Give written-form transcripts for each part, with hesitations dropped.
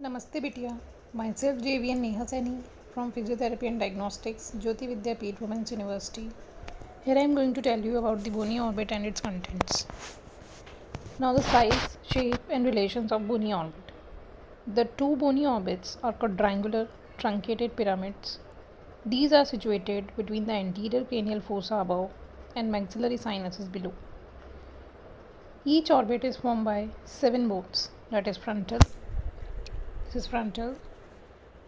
Namaste Bitya. Myself JVN Neha Saini from Physiotherapy and Diagnostics, Jyoti Vidyapeeth Women's University. Here I am going to tell you about the bony orbit and its contents. Now the size, shape and relations of bony orbit. The two bony orbits are quadrangular truncated pyramids. These are situated between the anterior cranial fossa above and maxillary sinuses below. Each orbit is formed by 7 bones, that is frontal. This is frontal.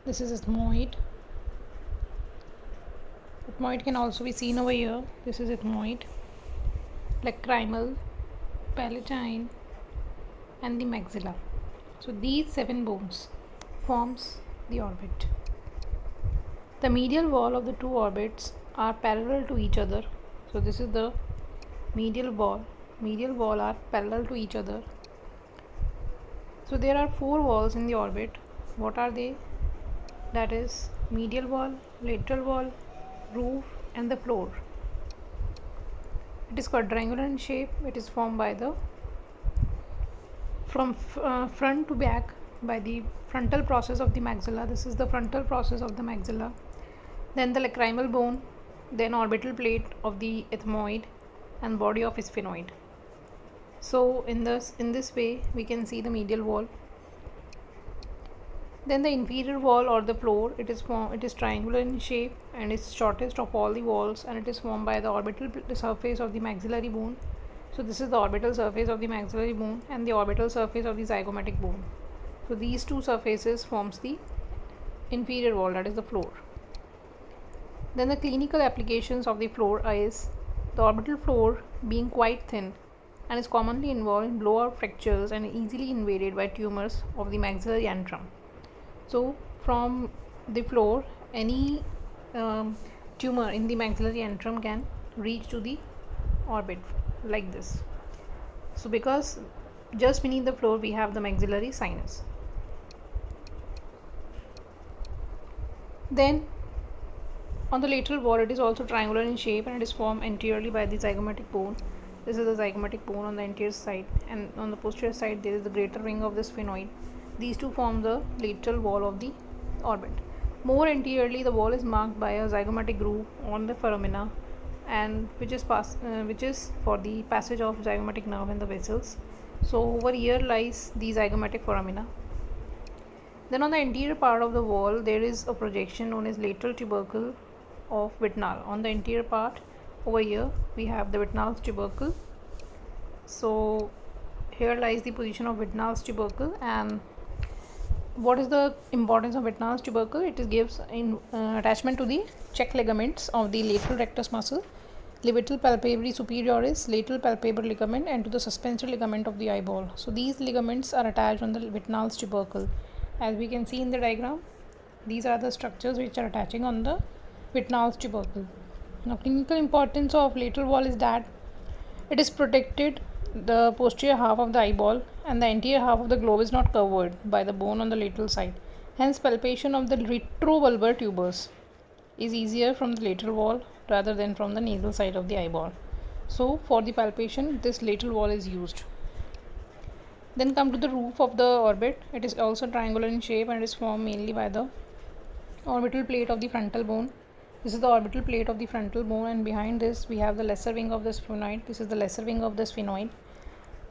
This is ethmoid. Ethmoid can also be seen over here. This is ethmoid, lacrimal, palatine, and the maxilla. So these 7 bones forms the orbit. The medial wall of the two orbits are parallel to each other. So this is the medial wall. Medial wall are parallel to each other. So there are 4 walls in the orbit. What are they? That is medial wall, lateral wall, roof and the floor. It is quadrangular in shape. It is formed by the from front to back by the frontal process of the maxilla. This is the frontal process of the maxilla. Then the lacrimal bone, then orbital plate of the ethmoid and body of sphenoid. So in this way we can see the medial wall. Then the inferior wall or the floor, it is triangular in shape and is shortest of all the walls, and it is formed by the orbital surface of the maxillary bone. So this is the orbital surface of the maxillary bone and the orbital surface of the zygomatic bone. So these two surfaces forms the inferior wall, that is the floor. Then the clinical applications of the floor is the orbital floor being quite thin and is commonly involved in blowout fractures and easily invaded by tumors of the maxillary antrum. So from the floor, any tumor in the maxillary antrum can reach to the orbit like this. So because just beneath the floor we have the maxillary sinus. Then on the lateral wall, it is also triangular in shape and it is formed anteriorly by the zygomatic bone. This is the zygomatic bone on the anterior side, and on the posterior side there is the greater wing of the sphenoid. These two form the lateral wall of the orbit. More anteriorly, the wall is marked by a zygomatic groove on the foramina, and which is for the passage of zygomatic nerve in the vessels. So over here lies the zygomatic foramina. Then on the anterior part of the wall there is a projection known as lateral tubercle of Wittnall. On the anterior part over here we have the Wittnall's tubercle. So here lies the position of Wittnall's tubercle. And what is the importance of Wittnall's tubercle? It gives attachment to the check ligaments of the lateral rectus muscle, levator palpebrae superioris, lateral palpebral ligament, and to the suspensory ligament of the eyeball. So these ligaments are attached on the Wittnall's tubercle. As we can see in the diagram, these are the structures which are attaching on the Wittnall's tubercle. Now, clinical importance of lateral wall is that it is protected the posterior half of the eyeball, and the anterior half of the globe is not covered by the bone on the lateral side. Hence, palpation of the retrovulvar tubers is easier from the lateral wall rather than from the nasal side of the eyeball. So, for the palpation, this lateral wall is used. Then come to the roof of the orbit. It is also triangular in shape and is formed mainly by the orbital plate of the frontal bone. This is the orbital plate of the frontal bone, and behind this we have the lesser wing of the sphenoid. This is the lesser wing of the sphenoid.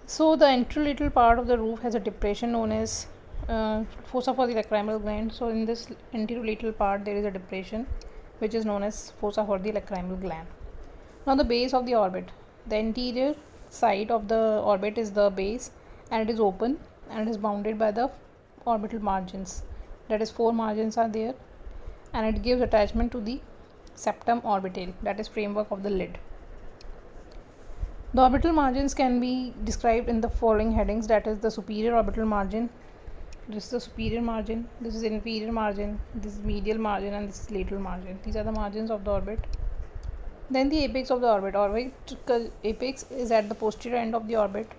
So the anterolateral part of the roof has a depression known as fossa for the lacrimal gland. So in this anterolateral part there is a depression which is known as fossa for the lacrimal gland. Now the base of the orbit. The anterior side of the orbit is the base, and it is open and it is bounded by the orbital margins. That is 4 margins are there, and it gives attachment to the septum orbitale, that is framework of the lid. The orbital margins can be described in the following headings, that is the superior orbital margin. This is the superior margin, this is inferior margin, this is medial margin, and this is lateral margin. These are the margins of the orbit. Then the apex of the orbit. Orbital apex is at the posterior end of the orbit.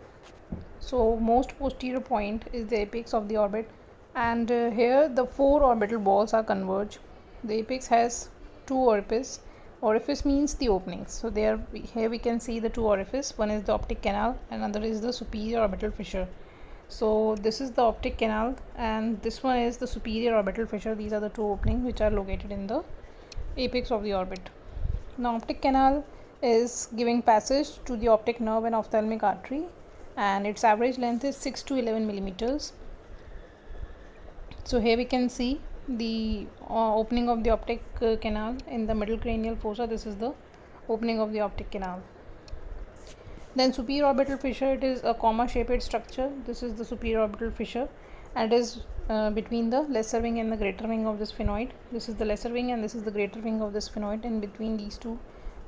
So most posterior point is the apex of the orbit, and here the 4 orbital balls are converged. The apex has 2 orifices. Orifice means the openings. So here we can see the 2 orifices. One is the optic canal and another is the superior orbital fissure. So this is the optic canal, and this one is the superior orbital fissure. These are the two openings which are located in the apex of the orbit. Now optic canal is giving passage to the optic nerve and ophthalmic artery, and its average length is 6 to 11 millimeters. So here we can see the opening of the optic canal in the middle cranial fossa. This is the opening of the optic canal. Then superior orbital fissure, it is a comma shaped structure. This is the superior orbital fissure, and it is between the lesser wing and the greater wing of the sphenoid. This is the lesser wing and this is the greater wing of the sphenoid, and between these two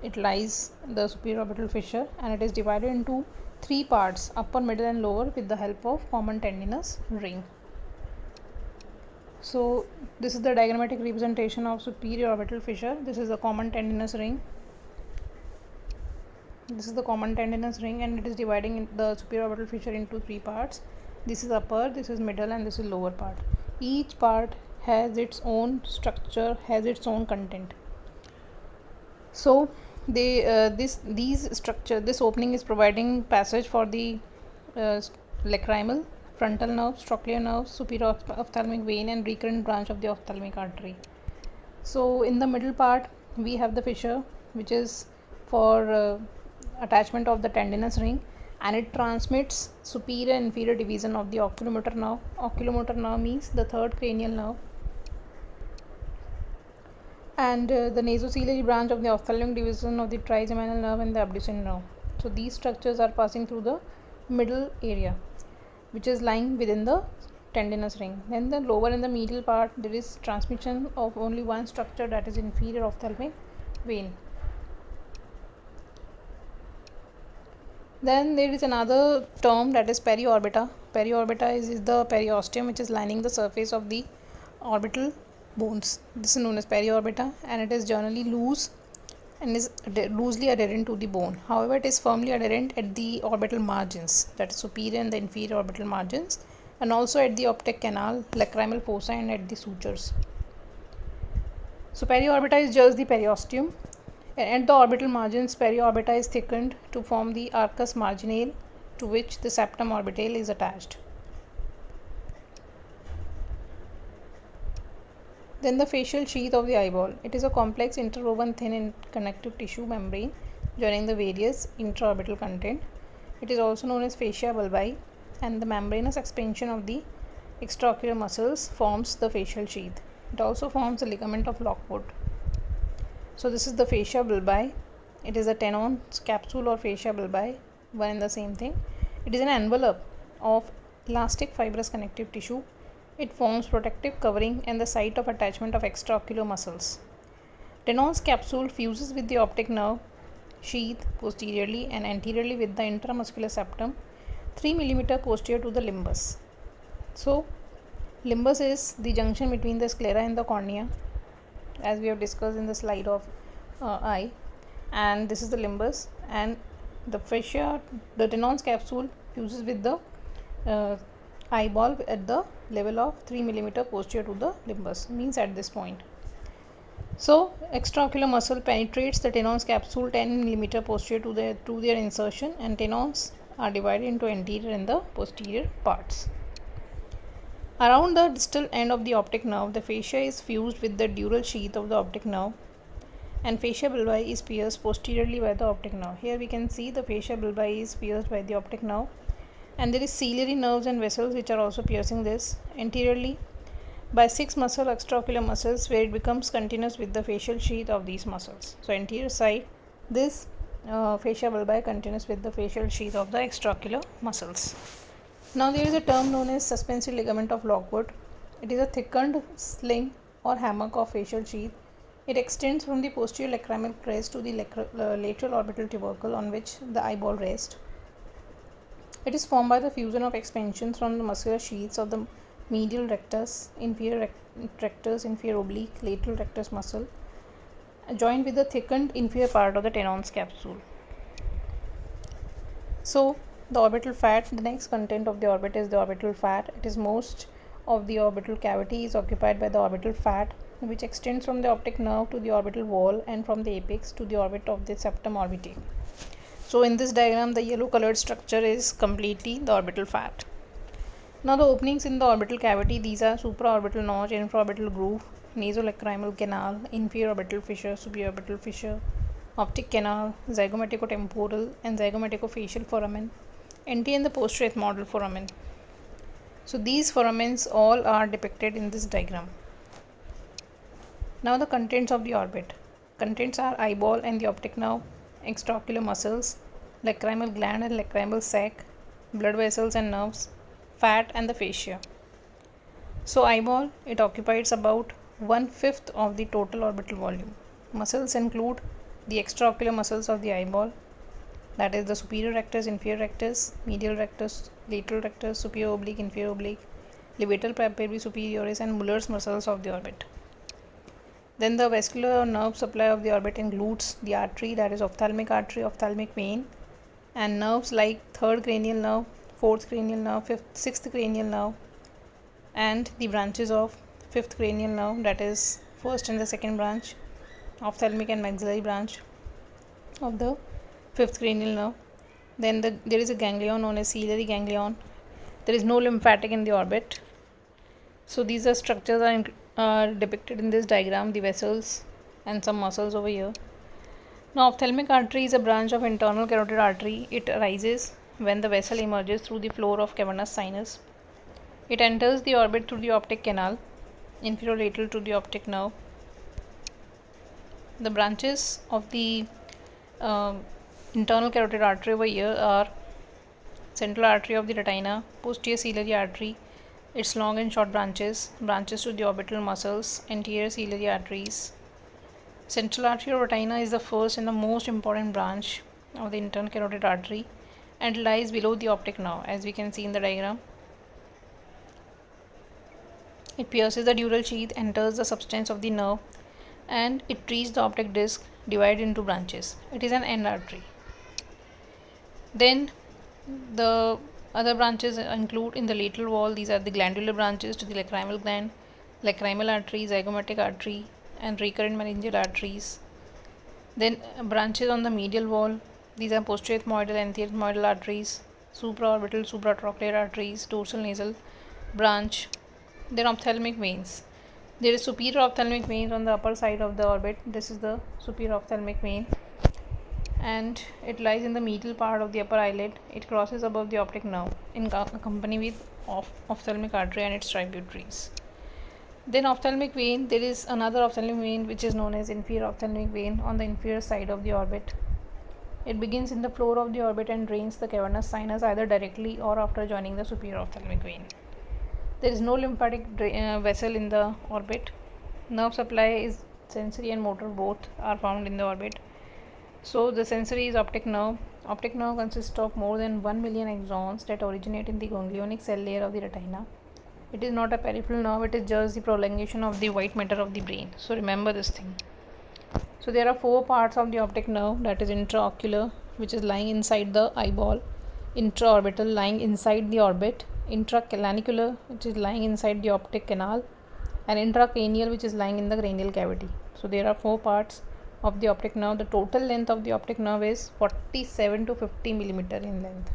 it lies the superior orbital fissure, and it is divided into three parts, upper, middle and lower, with the help of common tendinous ring. So this is the diagrammatic representation of superior orbital fissure. This is the common tendinous ring. This is the common tendinous ring, and it is dividing the superior orbital fissure into three parts. This is upper, this is middle and this is lower part. Each part has its own structure, has its own content. So this opening is providing passage for the lacrimal, frontal nerve, trochlear nerve, superior ophthalmic vein and recurrent branch of the ophthalmic artery. So in the middle part we have the fissure, which is for attachment of the tendinous ring, and it transmits superior and inferior division of the oculomotor nerve. Oculomotor nerve means the third cranial nerve, and the nasociliary branch of the ophthalmic division of the trigeminal nerve and the abducens nerve. So these structures are passing through the middle area, which is lying within the tendinous ring. Then the lower and the medial part, there is transmission of only one structure, that is inferior ophthalmic vein. Then there is another term, that is periorbita. Periorbita is the periosteum which is lining the surface of the orbital bones. This is known as periorbita, and it is generally loose and is loosely adherent to the bone. However, it is firmly adherent at the orbital margins, that is superior and the inferior orbital margins, and also at the optic canal, lacrimal fossa and at the sutures. So periorbita is just the periosteum. At the orbital margins, periorbita is thickened to form the arcus marginale, to which the septum orbitale is attached. Then the facial sheath of the eyeball. It is a complex interwoven thin and connective tissue membrane joining the various intraorbital content. It is also known as fascia bulbi, and the membranous expansion of the extraocular muscles forms the facial sheath. It also forms the ligament of Lockwood. So this is the fascia bulbi. It is a Tenon's capsule or fascia bulbi, one and the same thing. It is an envelope of elastic fibrous connective tissue. It forms protective covering and the site of attachment of extraocular muscles. Tenon's capsule fuses with the optic nerve sheath posteriorly and anteriorly with the intramuscular septum, 3 mm posterior to the limbus. So limbus is the junction between the sclera and the cornea, as we have discussed in the slide of eye, and this is the limbus, and the fascia, the Tenon's capsule fuses with the eyeball at the level of 3 mm posterior to the limbus, means at this point. So extraocular muscle penetrates the Tenon's capsule 10 mm posterior to their insertion, and Tenons are divided into anterior and the posterior parts. Around the distal end of the optic nerve, the fascia is fused with the dural sheath of the optic nerve, and fascia bulbi is pierced posteriorly by the optic nerve. Here we can see the fascia bulbi is pierced by the optic nerve, and there is ciliary nerves and vessels which are also piercing this anteriorly by 6 extraocular muscles, where it becomes continuous with the facial sheath of these muscles. So anterior side, this fascia bulbi continuous with the facial sheath of the extraocular muscles. Now there is a term known as suspensory ligament of Lockwood. It is a thickened sling or hammock of facial sheath. It extends from the posterior lacrimal crest to the lateral orbital tubercle on which the eyeball rests. It is formed by the fusion of expansions from the muscular sheaths of the medial rectus, inferior rectus, inferior oblique, lateral rectus muscle, joined with the thickened inferior part of the Tenon's capsule. So the orbital fat, the next content of the orbit is the orbital fat. It is most of the orbital cavity is occupied by the orbital fat, which extends from the optic nerve to the orbital wall and from the apex to the orbit of the septum orbitae. So in this diagram, the yellow colored structure is completely the orbital fat. Now the openings in the orbital cavity, these are supraorbital notch, infraorbital groove, nasolacrimal canal, inferior orbital fissure, supraorbital fissure, optic canal, zygomaticotemporal and zygomaticofacial foramen, anterior and the posterior ethmoidal foramen. So these foramens all are depicted in this diagram. Now the contents of the orbit. Contents are eyeball and the optic nerve, extraocular muscles, lacrimal gland and lacrimal sac, blood vessels and nerves, fat and the fascia. So eyeball, it occupies about 1/5 of the total orbital volume. Muscles include the extraocular muscles of the eyeball, that is the superior rectus, inferior rectus, medial rectus, lateral rectus, superior oblique, inferior oblique, levator palpebrae superioris and Muller's muscles of the orbit. Then the vascular nerve supply of the orbit includes the artery, that is ophthalmic artery, ophthalmic vein, and nerves like third cranial nerve, fourth cranial nerve, fifth, sixth cranial nerve, and the branches of fifth cranial nerve, that is first and the second branch, ophthalmic and maxillary branch of the fifth cranial nerve. Then there is a ganglion known as ciliary ganglion. There is no lymphatic in the orbit. So these are structures are depicted in this diagram, the vessels and some muscles over here. Now ophthalmic artery is a branch of internal carotid artery. It arises when the vessel emerges through the floor of cavernous sinus. It enters the orbit through the optic canal, inferolateral to the optic nerve. The branches of the internal carotid artery over here are central artery of the retina, posterior ciliary artery, its long and short branches, branches to the orbital muscles, anterior ciliary arteries. Central artery of retina is the first and the most important branch of the internal carotid artery and lies below the optic nerve, as we can see in the diagram. It pierces the dural sheath, enters the substance of the nerve, and it reaches the optic disc, divided into branches. It is an end artery. Then the other branches include in the lateral wall, these are the glandular branches to the lacrimal gland, lacrimal artery, zygomatic artery, and recurrent meningeal arteries. Then branches on the medial wall, these are posterior ethmoidal and anterior ethmoidal arteries, supraorbital, supratrochlear arteries, dorsal nasal branch. Then ophthalmic veins. There is superior ophthalmic vein on the upper side of the orbit. This is the superior ophthalmic vein, and it lies in the medial part of the upper eyelid. It crosses above the optic nerve in company with ophthalmic artery and its tributaries. Then ophthalmic vein, there is another ophthalmic vein which is known as inferior ophthalmic vein on the inferior side of the orbit. It begins in the floor of the orbit and drains the cavernous sinus either directly or after joining the superior ophthalmic vein. There is no lymphatic vessel in the orbit. Nerve supply is sensory and motor, both are found in the orbit. So the sensory is optic nerve. Optic nerve consists of more than 1 million axons that originate in the ganglionic cell layer of the retina. It is not a peripheral nerve, it is just the prolongation of the white matter of the brain. So remember this thing. So there are 4 parts of the optic nerve, that is intraocular, which is lying inside the eyeball, intraorbital, lying inside the orbit, intracranicular, which is lying inside the optic canal, and intracranial, which is lying in the cranial cavity. So there are 4 parts of the optic nerve. The total length of the optic nerve is 47 to 50 millimeter in length.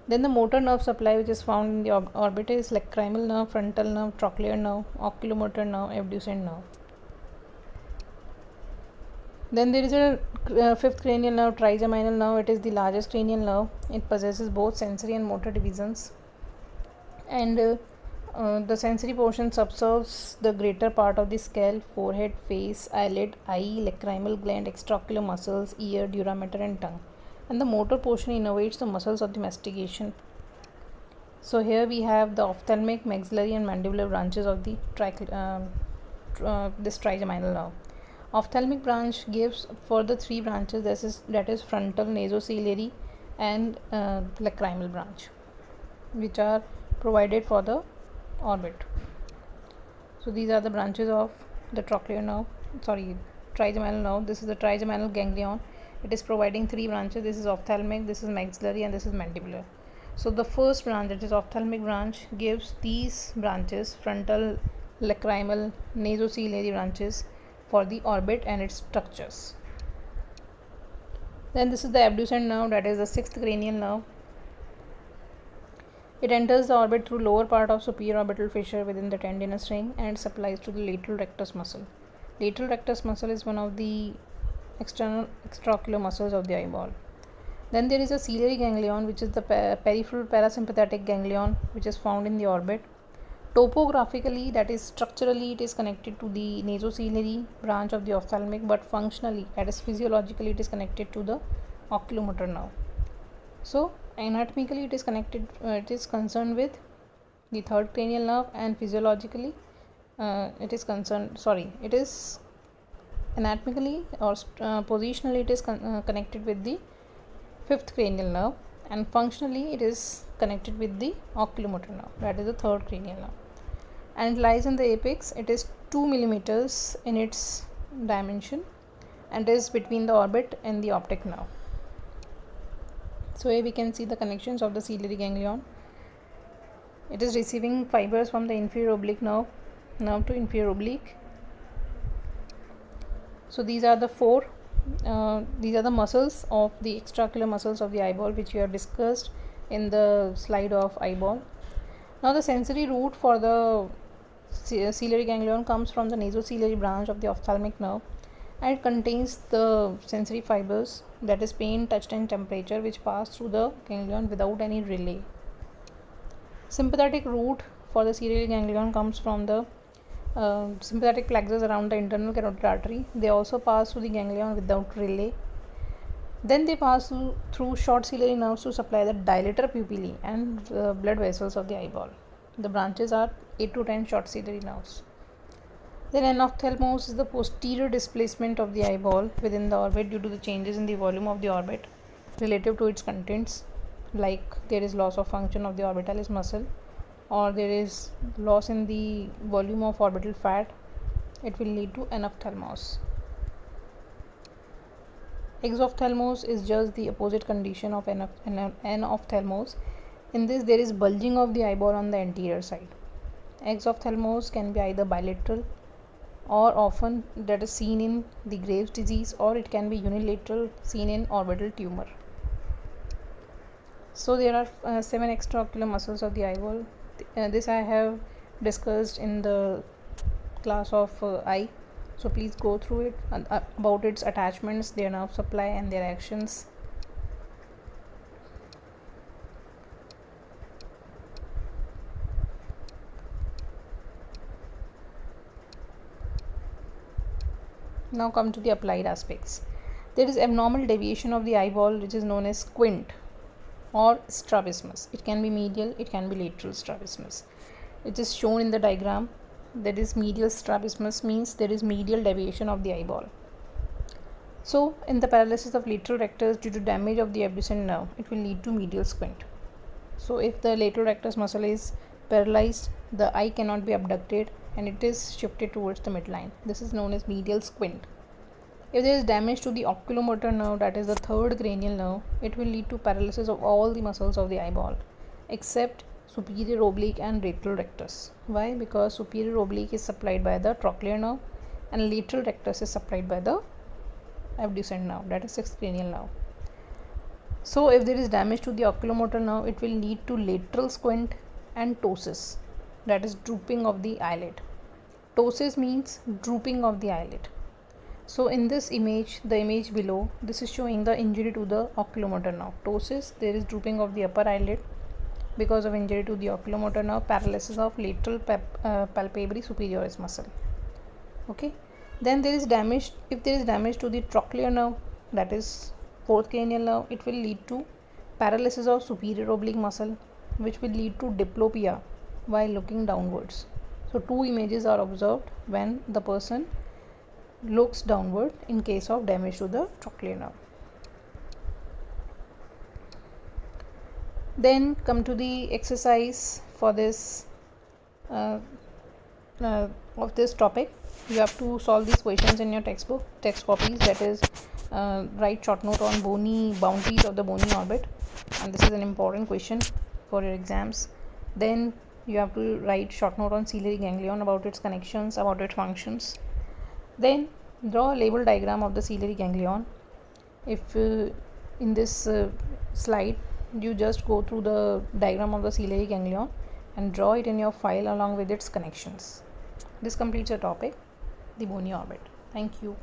Then the motor nerve supply which is found in the orbit is lacrimal nerve, frontal nerve, trochlear nerve, oculomotor nerve, abducent nerve. Then there is a fifth cranial nerve, trigeminal nerve. It is the largest cranial nerve. It possesses both sensory and motor divisions, and the sensory portion subserves the greater part of the skull, forehead, face, eyelid, eye, lacrimal gland, extraocular muscles, ear, dura mater, and tongue. And the motor portion innervates the muscles of the mastication. So here we have the ophthalmic, maxillary, and mandibular branches of the this trigeminal nerve. Ophthalmic branch gives further 3 branches, that is frontal, nasociliary, and lacrimal branch, which are provided for the orbit. So these are the branches of the trigeminal nerve. This is the trigeminal ganglion. It is providing 3 branches. This is ophthalmic, this is maxillary, and this is mandibular. So the first branch, that is ophthalmic branch, gives these branches, frontal, lacrimal, nasociliary branches, for the orbit and its structures. Then this is the abducent nerve, that is the 6th cranial nerve. It enters the orbit through lower part of superior orbital fissure within the tendinous ring and supplies to the lateral rectus muscle. Lateral rectus muscle is one of the external extraocular muscles of the eyeball. Then there is a ciliary ganglion, which is the peripheral parasympathetic ganglion, which is found in the orbit. Topographically, that is structurally, it is connected to the nasociliary branch of the ophthalmic, but functionally, that is physiologically, it is connected to the oculomotor nerve. So anatomically, it is connected. It is concerned with the third cranial nerve, and physiologically, it is concerned. Sorry, it is anatomically or positionally, it is connected with the fifth cranial nerve, and functionally, it is connected with the oculomotor nerve. That is the third cranial nerve, and it lies in the apex. It is 2 millimeters in its dimension, and is between the orbit and the optic nerve. So here we can see the connections of the ciliary ganglion. It is receiving fibers from the inferior oblique nerve to inferior oblique. So these are the these are the muscles of the extraocular muscles of the eyeball, which we have discussed in the slide of eyeball. Now the sensory route for the ciliary ganglion comes from the nasociliary branch of the ophthalmic nerve, and it contains the sensory fibers, that is pain, touch and temperature, which pass through the ganglion without any relay. Sympathetic route for the ciliary ganglion comes from the sympathetic plexus around the internal carotid artery. They also pass through the ganglion without relay. Then they pass through short ciliary nerves to supply the dilator pupillae and blood vessels of the eyeball. The branches are 8 to 10 short ciliary nerves. Then enophthalmos is the posterior displacement of the eyeball within the orbit due to the changes in the volume of the orbit relative to its contents, like there is loss of function of the orbitalis muscle, or there is loss in the volume of orbital fat. It will lead to enophthalmos. Exophthalmos is just the opposite condition of enophthalmos. In this, there is bulging of the eyeball on the anterior side. Exophthalmos can be either bilateral, or often that is seen in the Graves' disease, or it can be unilateral, seen in orbital tumor. So there are 7 extraocular muscles of the eyeball. This I have discussed in the class of eye. So please go through it about its attachments, their nerve supply, and their actions. Now come to the applied aspects. There is abnormal deviation of the eyeball, which is known as squint or strabismus. It can be medial, it can be lateral strabismus. It is shown in the diagram. That is medial strabismus means there is medial deviation of the eyeball. So in the paralysis of lateral rectus due to damage of the abducent nerve, it will lead to medial squint. So if the lateral rectus muscle is paralyzed, the eye cannot be abducted and it is shifted towards the midline. This is known as medial squint. If there is damage to the oculomotor nerve, that is the third cranial nerve, it will lead to paralysis of all the muscles of the eyeball except superior oblique and lateral rectus. Why? Because superior oblique is supplied by the trochlear nerve and lateral rectus is supplied by the abducent nerve, that is sixth cranial nerve. So if there is damage to the oculomotor nerve, it will lead to lateral squint and ptosis, that is drooping of the eyelid. Ptosis means drooping of the eyelid. So in this image, the image below, this is showing the injury to the oculomotor nerve. Ptosis, there is drooping of the upper eyelid because of injury to the oculomotor nerve, paralysis of lateral palpebrae superioris muscle. Okay. Then there is damage. If there is damage to the trochlear nerve, that is fourth cranial nerve, it will lead to paralysis of superior oblique muscle, which will lead to diplopia while looking downwards. So 2 images are observed when the person looks downward in case of damage to the trochlear nerve. Then come to the exercise for this of this topic. You have to solve these questions in your text copies, that is write short note on bony boundaries of the bony orbit, and this is an important question for your exams. Then you have to write short note on ciliary ganglion, about its connections, about its functions. Then draw a label diagram of the ciliary ganglion. If in this slide you just go through the diagram of the ciliary ganglion and draw it in your file along with its connections. This completes your topic, the bony orbit. Thank you.